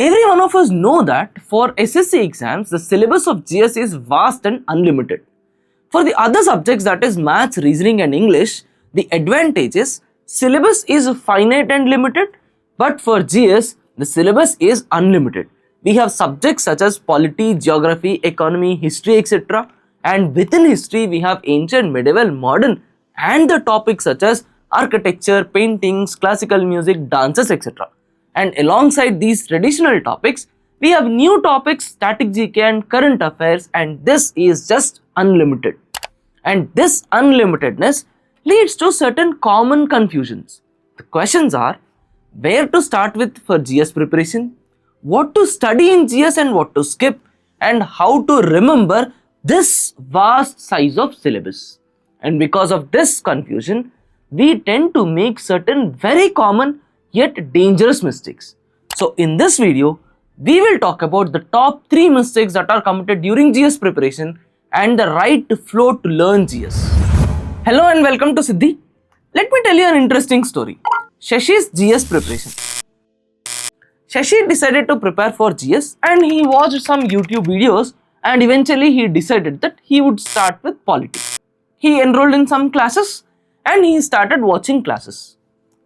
Every one of us know that for SSC exams, the syllabus of GS is vast and unlimited. For the other subjects, that is maths, reasoning and English, the advantage is syllabus is finite and limited, but for GS, the syllabus is unlimited. We have subjects such as polity, geography, economy, history, etc. And within history, we have ancient, medieval, modern and the topics such as architecture, paintings, classical music, dances, etc. And alongside these traditional topics, we have new topics, static GK and current affairs, and this is just unlimited. And this unlimitedness leads to certain common confusions. The questions are, where to start with for GS preparation, what to study in GS and what to skip, and how to remember this vast size of syllabus. And because of this confusion, we tend to make certain very common yet dangerous mistakes. So in this video, we will talk about the top 3 mistakes that are committed during GS preparation and the right flow to learn GS. Hello and welcome to Siddhi. Let me tell you an interesting story. Shashi's GS preparation. Shashi decided to prepare for GS and he watched some YouTube videos and eventually he decided that he would start with polity. He enrolled in some classes and he started watching classes.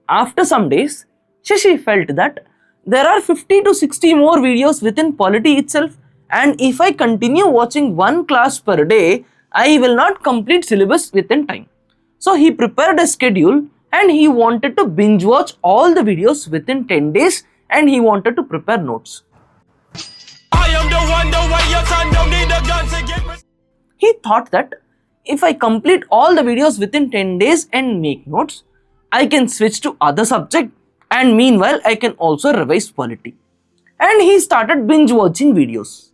After some days, Shashi felt that there are 50 to 60 more videos within polity itself, and if I continue watching one class per day, I will not complete syllabus within time. So he prepared a schedule and he wanted to binge watch all the videos within 10 days and he wanted to prepare notes. He thought that if I complete all the videos within 10 days and make notes, I can switch to other subject and meanwhile I can also revise polity. And he started binge watching videos.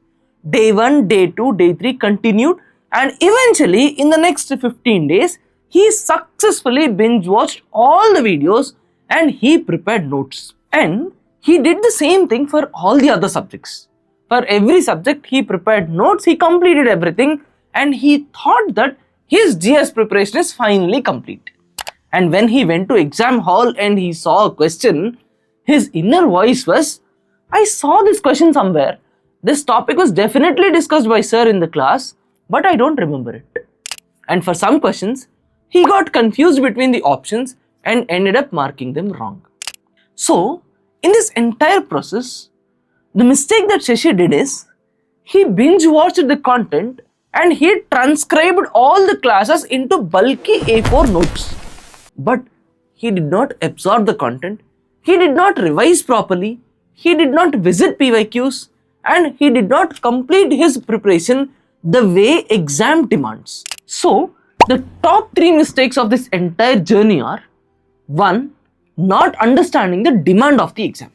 Day 1, day 2, day 3 continued, and eventually in the next 15 days, he successfully binge watched all the videos and he prepared notes. And he did the same thing for all the other subjects. For every subject he prepared notes, he completed everything and he thought that his GS preparation is finally complete. And when he went to exam hall and he saw a question, his inner voice was, I saw this question somewhere. This topic was definitely discussed by sir in the class, but I don't remember it. And for some questions, he got confused between the options and ended up marking them wrong. So, in this entire process, the mistake that Shashi did is, he binge watched the content and he transcribed all the classes into bulky A4 notes. But he did not absorb the content, he did not revise properly, he did not visit PYQs, and he did not complete his preparation the way exam demands. So, the top 3 mistakes of this entire journey are: 1. Not understanding the demand of the exam.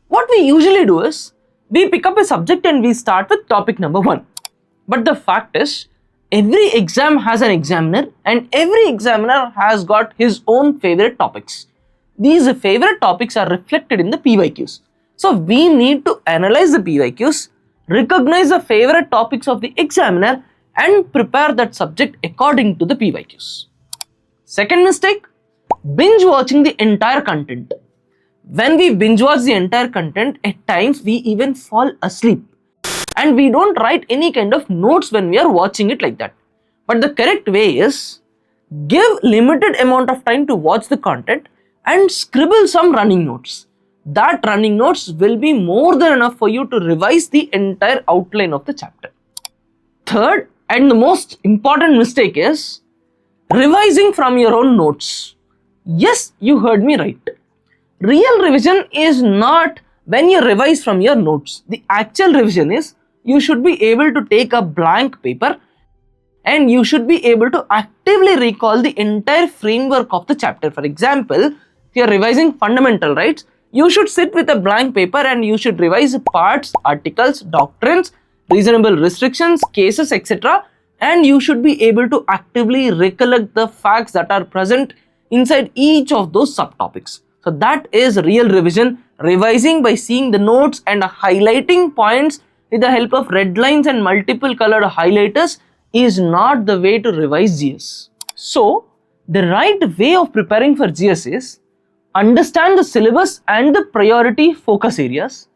What we usually do is, we pick up a subject and we start with topic number 1. But the fact is, every exam has an examiner and every examiner has got his own favorite topics. These favorite topics are reflected in the PYQs. So we need to analyze the PYQs, recognize the favorite topics of the examiner and prepare that subject according to the PYQs. Second mistake, binge watching the entire content. When we binge watch the entire content, at times we even fall asleep. And we don't write any kind of notes when we are watching it like that. But the correct way is, give limited amount of time to watch the content and scribble some running notes. That running notes will be more than enough for you to revise the entire outline of the chapter. Third and the most important mistake is revising from your own notes. Yes, you heard me right. Real revision is not when you revise from your notes. The actual revision is, you should be able to take a blank paper and you should be able to actively recall the entire framework of the chapter. For example, if you are revising fundamental rights, you should sit with a blank paper and you should revise parts, articles, doctrines, reasonable restrictions, cases, etc. And you should be able to actively recollect the facts that are present inside each of those subtopics. So that is real revision. Revising by seeing the notes and highlighting points with the help of red lines and multiple colored highlighters is not the way to revise GS. So, the right way of preparing for GS is, understand the syllabus and the priority focus areas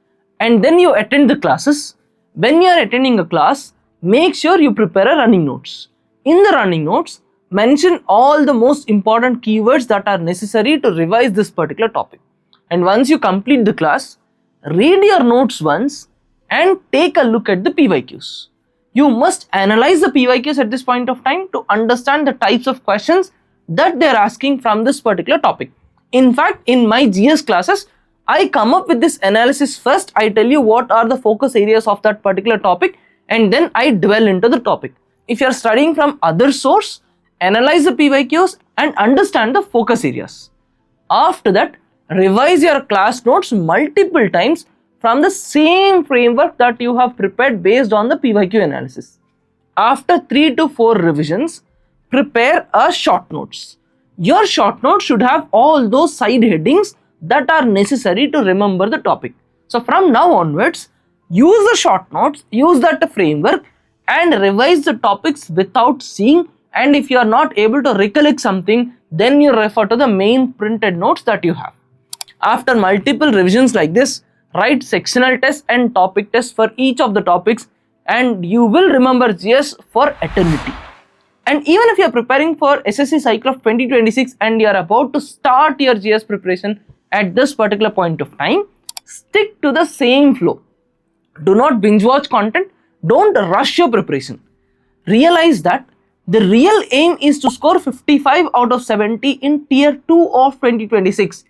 and then you attend the classes. When you are attending a class, make sure you prepare a running notes. In the running notes, mention all the most important keywords that are necessary to revise this particular topic. And once you complete the class, read your notes once and take a look at the PYQs. You must analyze the PYQs at this point of time to understand the types of questions that they are asking from this particular topic. In fact, in my GS classes, I come up with this analysis first. I tell you what are the focus areas of that particular topic, and then I dwell into the topic. If you are studying from other source, analyze the PYQs and understand the focus areas. After that, revise your class notes multiple times from the same framework that you have prepared based on the PYQ analysis. After 3 to 4 revisions, prepare a short notes. Your short notes should have all those side headings that are necessary to remember the topic. So from now onwards, use the short notes, use that framework and revise the topics without seeing, and if you are not able to recollect something, then you refer to the main printed notes that you have. After multiple revisions like this, write sectional tests and topic tests for each of the topics, and you will remember GS for eternity. And even if you are preparing for SSC cycle of 2026 and you are about to start your GS preparation at this particular point of time, stick to the same flow. Do not binge watch content. Don't rush your preparation. Realize that the real aim is to score 55 out of 70 in Tier 2 of 2026.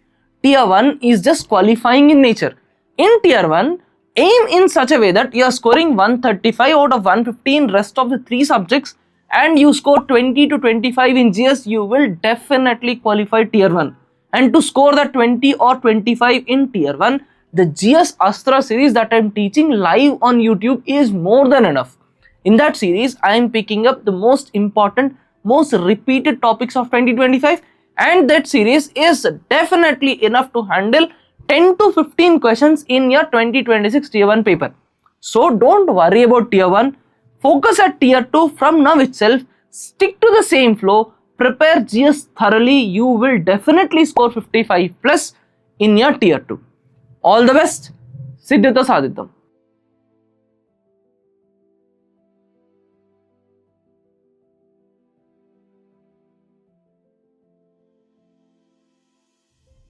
Tier 1 is just qualifying in nature. In Tier 1, aim in such a way that you are scoring 135 out of 150 in rest of the 3 subjects and you score 20 to 25 in GS, you will definitely qualify Tier 1. And to score that 20 or 25 in Tier 1, the GS Astra series that I am teaching live on YouTube is more than enough. In that series, I am picking up the most important, most repeated topics of 2025, and that series is definitely enough to handle 10 to 15 questions in your 2026 Tier 1 paper. So don't worry about Tier 1. Focus at Tier 2 from now itself. Stick to the same flow. Prepare GS thoroughly. You will definitely score 55 plus in your Tier 2. All the best. Siddhartha Sadhitam.